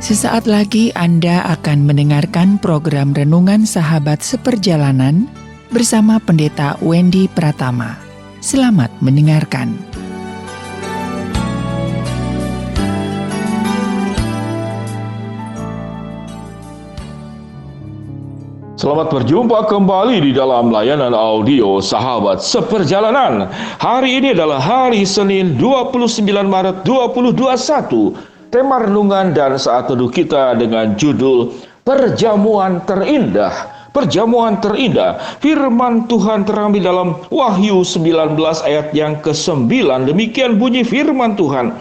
Sesaat lagi Anda akan mendengarkan program Renungan Sahabat Seperjalanan bersama Pendeta Wendy Pratama. Selamat mendengarkan. Selamat berjumpa kembali di dalam layanan audio Sahabat Seperjalanan. Hari ini adalah hari Senin 29 Maret 2021. Tema renungan dan saat teduh kita dengan judul Perjamuan Terindah. Perjamuan terindah. Firman Tuhan terambil dalam Wahyu 19 ayat yang ke-9. Demikian bunyi firman Tuhan.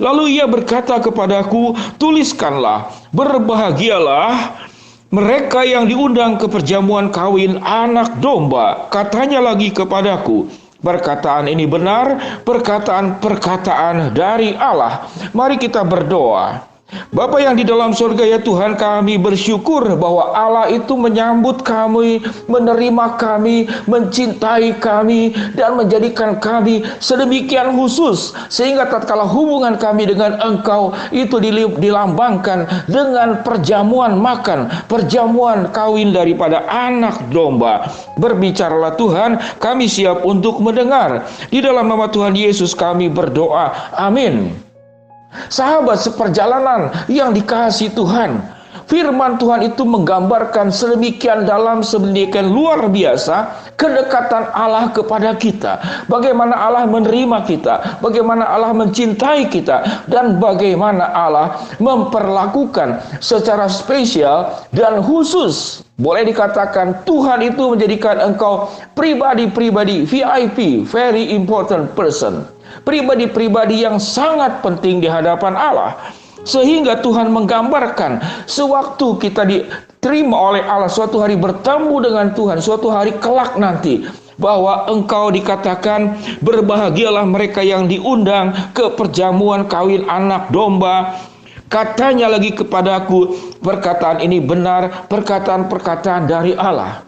Lalu ia berkata kepadaku, tuliskanlah, berbahagialah mereka yang diundang ke perjamuan kawin anak domba. Katanya lagi kepadaku, perkataan ini benar, perkataan-perkataan dari Allah. Mari kita berdoa. Bapa yang di dalam surga, ya Tuhan, kami bersyukur bahwa Allah itu menyambut kami, menerima kami, mencintai kami, dan menjadikan kami sedemikian khusus, sehingga tatkala hubungan kami dengan Engkau itu dilambangkan dengan perjamuan makan, perjamuan kawin daripada anak domba. Berbicaralah Tuhan, kami siap untuk mendengar. Di dalam nama Tuhan Yesus kami berdoa. Amin. Sahabat seperjalanan yang dikasihi Tuhan, firman Tuhan itu menggambarkan sedemikian dalam, sedemikian luar biasa kedekatan Allah kepada kita. Bagaimana Allah menerima kita, bagaimana Allah mencintai kita, dan bagaimana Allah memperlakukan secara spesial dan khusus. Boleh dikatakan Tuhan itu menjadikan engkau pribadi-pribadi VIP, very important person. Pribadi-pribadi yang sangat penting di hadapan Allah. Sehingga Tuhan menggambarkan sewaktu kita diterima oleh Allah, suatu hari bertemu dengan Tuhan, suatu hari kelak nanti, bahwa engkau dikatakan berbahagialah mereka yang diundang ke perjamuan kawin anak domba. Katanya lagi kepadaku, perkataan ini benar, perkataan-perkataan dari Allah.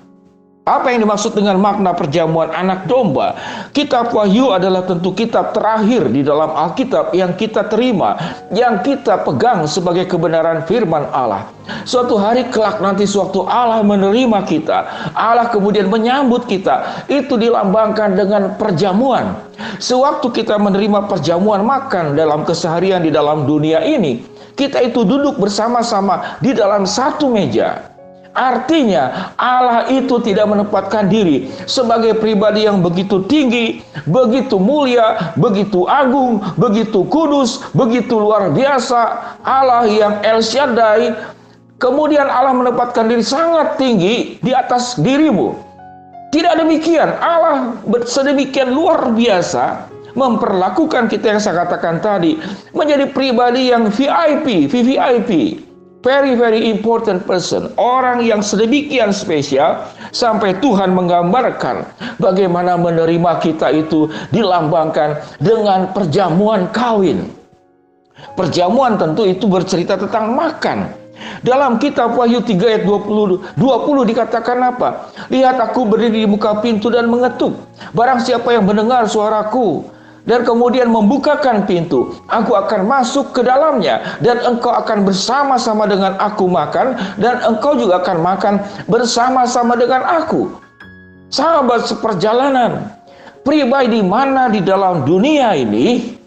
Apa yang dimaksud dengan makna perjamuan anak domba? Kitab Wahyu adalah tentu kitab terakhir di dalam Alkitab yang kita terima, yang kita pegang sebagai kebenaran firman Allah. Suatu hari kelak nanti, sewaktu Allah menerima kita, Allah kemudian menyambut kita, itu dilambangkan dengan perjamuan. Sewaktu kita menerima perjamuan makan dalam keseharian di dalam dunia ini, kita itu duduk bersama-sama di dalam satu meja. Artinya Allah itu tidak menempatkan diri sebagai pribadi yang begitu tinggi, begitu mulia, begitu agung, begitu kudus, begitu luar biasa. Allah yang El Shaddai, kemudian Allah menempatkan diri sangat tinggi di atas dirimu. Tidak demikian. Allah sedemikian luar biasa memperlakukan kita yang saya katakan tadi menjadi pribadi yang VIP, VVIP. Very, very important person. Orang yang sedemikian spesial sampai Tuhan menggambarkan bagaimana menerima kita itu dilambangkan dengan perjamuan kawin. Perjamuan tentu itu bercerita tentang makan. Dalam kitab Wahyu 3 ayat 20 dikatakan apa? Lihat, aku berdiri di muka pintu dan mengetuk. Barang siapa yang mendengar suaraku dan kemudian membukakan pintu, aku akan masuk ke dalamnya, dan engkau akan bersama-sama dengan aku makan, dan engkau juga akan makan bersama-sama dengan aku. Sahabat seperjalanan, pribadi mana di dalam dunia ini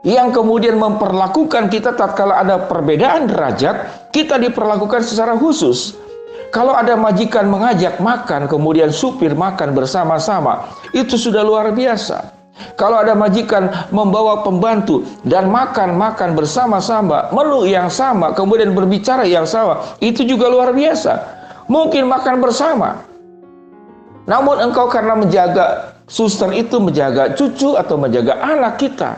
yang kemudian memperlakukan kita tatkala ada perbedaan derajat, kita diperlakukan secara khusus. Kalau ada majikan mengajak makan, kemudian supir makan bersama-sama, itu sudah luar biasa. Kalau ada majikan membawa pembantu dan makan bersama-sama, menu yang sama, kemudian berbicara yang sama, itu juga luar biasa. Mungkin makan bersama, namun engkau karena menjaga suster itu, menjaga cucu atau menjaga anak kita,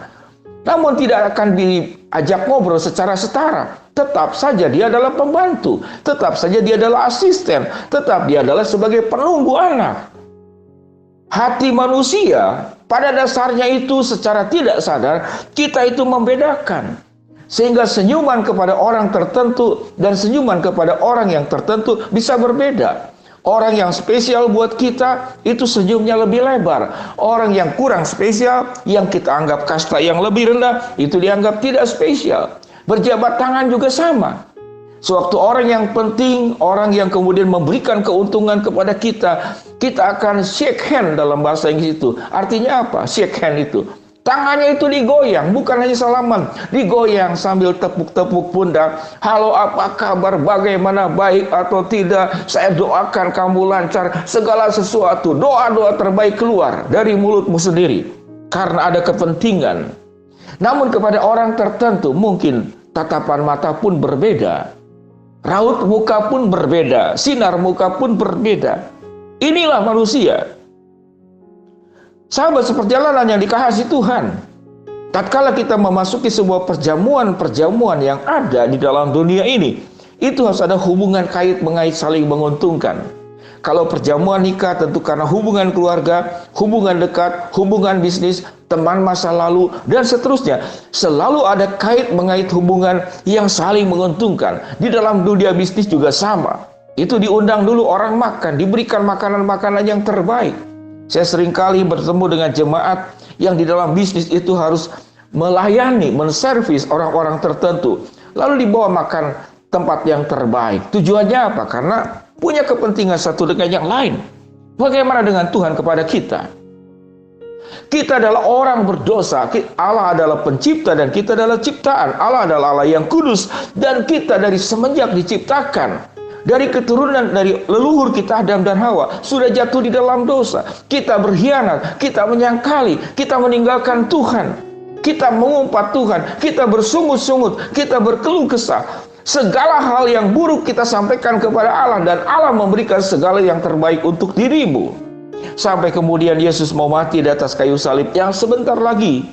namun tidak akan diajak ngobrol secara setara. Tetap saja dia adalah pembantu, tetap saja dia adalah asisten, tetap dia adalah sebagai penunggu anak. Hati manusia pada dasarnya itu secara tidak sadar kita itu membedakan. Sehingga senyuman kepada orang tertentu dan senyuman kepada orang yang tertentu bisa berbeda. Orang yang spesial buat kita itu senyumnya lebih lebar. Orang yang kurang spesial, yang kita anggap kasta yang lebih rendah, itu dianggap tidak spesial. Berjabat tangan juga sama. Sewaktu orang yang penting, orang yang kemudian memberikan keuntungan kepada kita, kita akan shake hand dalam bahasa Inggris itu. Artinya apa? Shake hand itu. Tangannya itu digoyang, bukan hanya salaman. Digoyang sambil tepuk-tepuk pundak. Halo, apa kabar? Bagaimana, baik atau tidak? Saya doakan kamu lancar. Segala sesuatu, doa-doa terbaik keluar dari mulutmu sendiri. Karena ada kepentingan. Namun kepada orang tertentu mungkin tatapan mata pun berbeda. Raut muka pun berbeda, sinar muka pun berbeda. Inilah manusia. Sahabat seperjalanan yang dikasihi Tuhan, tatkala kita memasuki sebuah perjamuan-perjamuan yang ada di dalam dunia ini, itu harus ada hubungan kait mengait saling menguntungkan. Kalau perjamuan nikah tentu karena hubungan keluarga, hubungan dekat, hubungan bisnis, teman masa lalu, dan seterusnya. Selalu ada kait mengait hubungan yang saling menguntungkan. Di dalam dunia bisnis juga sama. Itu diundang dulu orang makan, diberikan makanan-makanan yang terbaik. Saya seringkali bertemu dengan jemaat yang di dalam bisnis itu harus melayani, menservis orang-orang tertentu. Lalu dibawa makan tempat yang terbaik. Tujuannya apa? Karena punya kepentingan satu dengan yang lain. Bagaimana dengan Tuhan kepada kita? Kita adalah orang berdosa. Allah adalah pencipta dan kita adalah ciptaan. Allah adalah Allah yang kudus dan kita dari semenjak diciptakan, dari keturunan dari leluhur kita Adam dan Hawa sudah jatuh di dalam dosa. Kita berkhianat, kita menyangkali, kita meninggalkan Tuhan, kita mengumpat Tuhan, kita bersungut-sungut, kita berkeluh kesah. Segala hal yang buruk kita sampaikan kepada Allah dan Allah memberikan segala yang terbaik untuk dirimu. Sampai kemudian Yesus mau mati di atas kayu salib yang sebentar lagi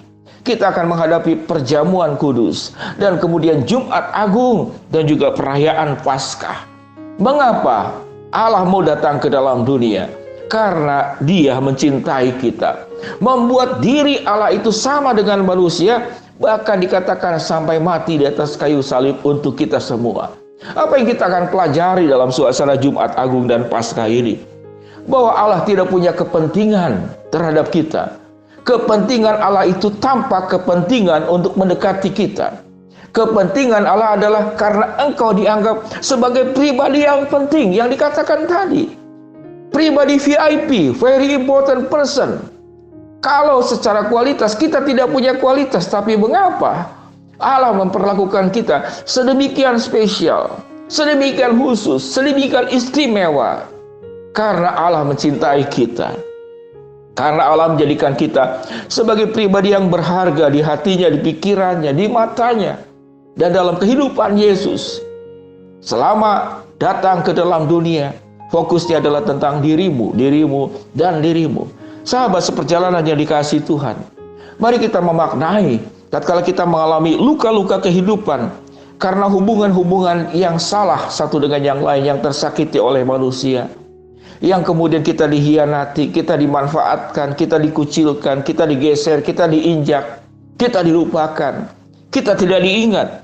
kita akan menghadapi perjamuan kudus dan kemudian Jumat Agung dan juga perayaan Paskah. Mengapa Allah mau datang ke dalam dunia? Karena Dia mencintai kita. Membuat diri Allah itu sama dengan manusia, bahkan dikatakan sampai mati di atas kayu salib untuk kita semua. Apa yang kita akan pelajari dalam suasana Jumat Agung dan Paskah ini? Bahwa Allah tidak punya kepentingan terhadap kita. Kepentingan Allah itu tanpa kepentingan untuk mendekati kita. Kepentingan Allah adalah karena engkau dianggap sebagai pribadi yang penting, yang dikatakan tadi. Pribadi VIP, very important person. Kalau secara kualitas kita tidak punya kualitas, tapi mengapa Allah memperlakukan kita sedemikian spesial, sedemikian khusus, sedemikian istimewa? Karena Allah mencintai kita. Karena Allah menjadikan kita sebagai pribadi yang berharga di hatinya, di pikirannya, di matanya, dan dalam kehidupan Yesus. Selama datang ke dalam dunia, fokusnya adalah tentang dirimu, dirimu, dan dirimu. Sahabat seperjalanan yang dikasihi Tuhan, mari kita memaknai tatkala kita mengalami luka-luka kehidupan karena hubungan-hubungan yang salah satu dengan yang lain, yang tersakiti oleh manusia, yang kemudian kita dihianati, kita dimanfaatkan, kita dikucilkan, kita digeser, kita diinjak, kita dilupakan, kita tidak diingat.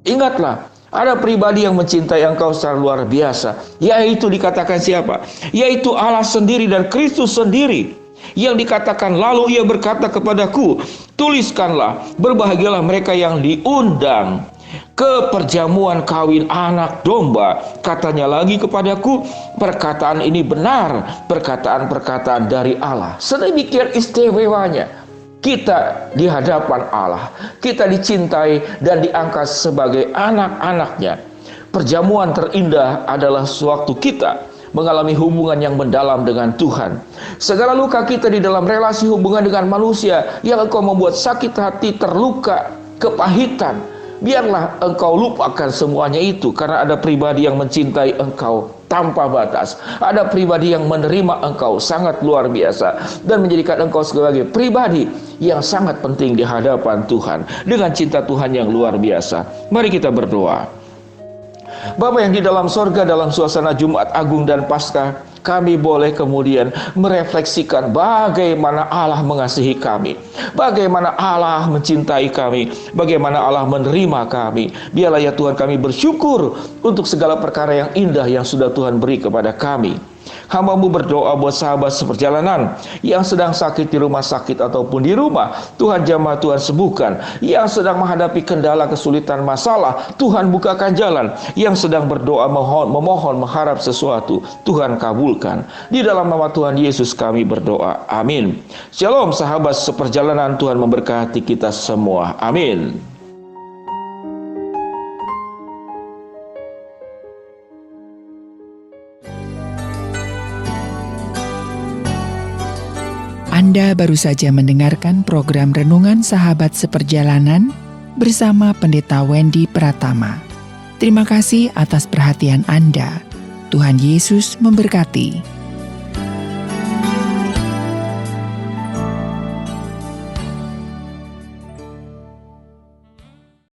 Ingatlah, ada pribadi yang mencintai engkau secara luar biasa, yaitu dikatakan siapa? Yaitu Allah sendiri dan Kristus sendiri. Yang dikatakan, lalu ia berkata kepadaku, tuliskanlah, berbahagialah mereka yang diundang ke perjamuan kawin anak domba. Katanya lagi kepadaku, perkataan ini benar, perkataan-perkataan dari Allah. Sedemikian istimewanya kita di hadapan Allah. Kita dicintai dan diangkat sebagai anak-anaknya. Perjamuan terindah adalah sewaktu kita mengalami hubungan yang mendalam dengan Tuhan. Segala luka kita di dalam relasi hubungan dengan manusia yang engkau membuat sakit hati, terluka, kepahitan, biarlah engkau lupakan semuanya itu, karena ada pribadi yang mencintai engkau tanpa batas. Ada pribadi yang menerima engkau sangat luar biasa dan menjadikan engkau sebagai pribadi yang sangat penting di hadapan Tuhan dengan cinta Tuhan yang luar biasa. Mari kita berdoa. Bapa yang di dalam sorga, dalam suasana Jumat Agung dan Paskah, kami boleh kemudian merefleksikan bagaimana Allah mengasihi kami, bagaimana Allah mencintai kami, bagaimana Allah menerima kami. Biarlah ya Tuhan kami bersyukur untuk segala perkara yang indah yang sudah Tuhan beri kepada kami. Hamba-Mu berdoa buat sahabat seperjalanan yang sedang sakit di rumah sakit ataupun di rumah. Tuhan jamah, Tuhan sembuhkan. Yang sedang menghadapi kendala, kesulitan, masalah, Tuhan bukakan jalan. Yang sedang berdoa, memohon, mengharap sesuatu, Tuhan kabulkan. Di dalam nama Tuhan Yesus kami berdoa. Amin. Shalom sahabat seperjalanan, Tuhan memberkati kita semua. Amin. Anda baru saja mendengarkan program Renungan Sahabat Seperjalanan bersama Pendeta Wendy Pratama. Terima kasih atas perhatian Anda. Tuhan Yesus memberkati.